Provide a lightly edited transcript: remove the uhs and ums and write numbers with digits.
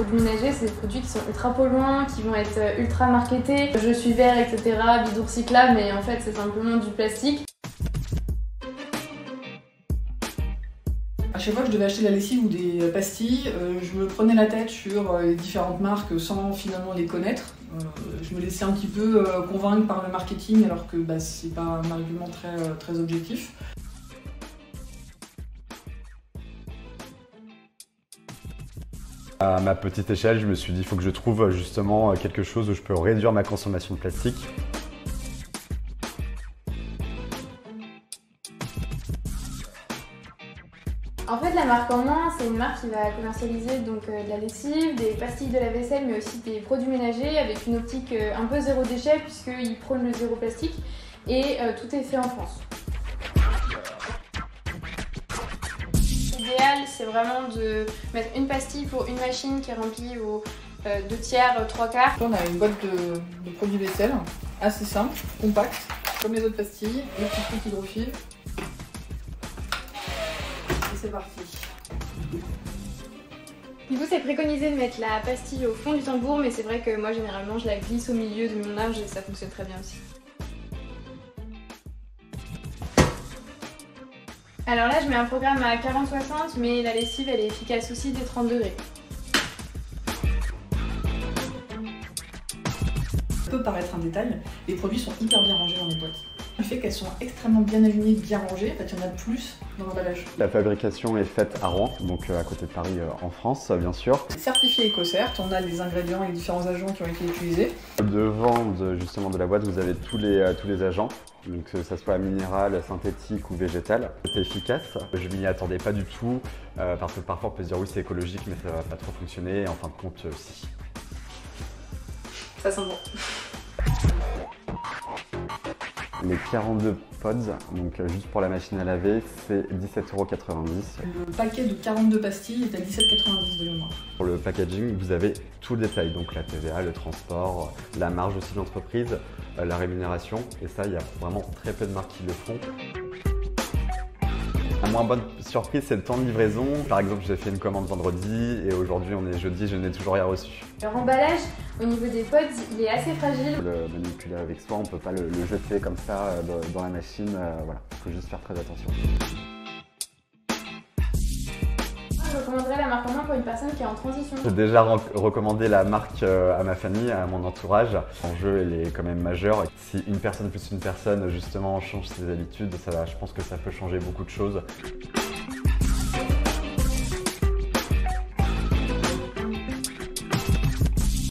produits ménagers, c'est des produits qui sont ultra polluants, qui vont être ultra marketés. Je suis vert, etc., bidon recyclable, mais en fait c'est simplement du plastique. À chaque fois que je devais acheter de la lessive ou des pastilles, je me prenais la tête sur les différentes marques sans finalement les connaître. Je me laissais un petit peu convaincre par le marketing alors que c'est pas un argument très objectif. À ma petite échelle, je me suis dit il faut que je trouve justement quelque chose où je peux réduire ma consommation de plastique. En fait, la marque En Main, c'est une marque qui va commercialiser donc, de la lessive, des pastilles de la vaisselle, mais aussi des produits ménagers avec une optique un peu zéro déchet puisqu'ils prônent le zéro plastique et tout est fait en France. L'idéal, c'est vraiment de mettre une pastille pour une machine qui est remplie aux 2 tiers, 3 quarts. On a une boîte de produits vaisselle, assez simple, compacte, comme les autres pastilles, le petit truc hydrophile. Et c'est parti. Du coup, c'est préconisé de mettre la pastille au fond du tambour, mais c'est vrai que moi, généralement, je la glisse au milieu de mon linge et ça fonctionne très bien aussi. Alors là, je mets un programme à 40-60, mais la lessive, elle est efficace aussi des 30 degrés. Ça peut paraître un détail, les produits sont hyper bien rangés dans les boîtes. Le fait qu'elles sont extrêmement bien alignées, bien rangées, il y en a plus dans l'emballage. La fabrication est faite à Rouen, donc à côté de Paris en France, bien sûr. Certifié EcoCert, on a les ingrédients et les différents agents qui ont été utilisés. Devant justement de la boîte, vous avez tous les agents, donc que ça soit minéral, synthétique ou végétal. C'est efficace, je m'y attendais pas du tout, parce que parfois on peut se dire oui c'est écologique mais ça va pas trop fonctionner, et en fin de compte si. Ça sent bon. Les 42 pods, donc juste pour la machine à laver, c'est 17,90 €. Le paquet de 42 pastilles est à 17,90 € de mémoire. Pour le packaging, vous avez tout le détail, donc la TVA, le transport, la marge aussi de l'entreprise, la rémunération, et ça, il y a vraiment très peu de marques qui le font. La moins bonne surprise, c'est le temps de livraison. Par exemple, j'ai fait une commande vendredi et aujourd'hui, on est jeudi, je n'ai toujours rien reçu. Le remballage, au niveau des pods, il est assez fragile. Le manipuler avec soi, on ne peut pas le jeter comme ça dans la machine. Voilà, il faut juste faire très attention. Je recommanderais la marque En Main pour une personne qui est en transition. J'ai déjà recommandé la marque à ma famille, à mon entourage. L'enjeu, il est quand même majeur. Si une personne plus une personne, justement, change ses habitudes, je pense que ça peut changer beaucoup de choses.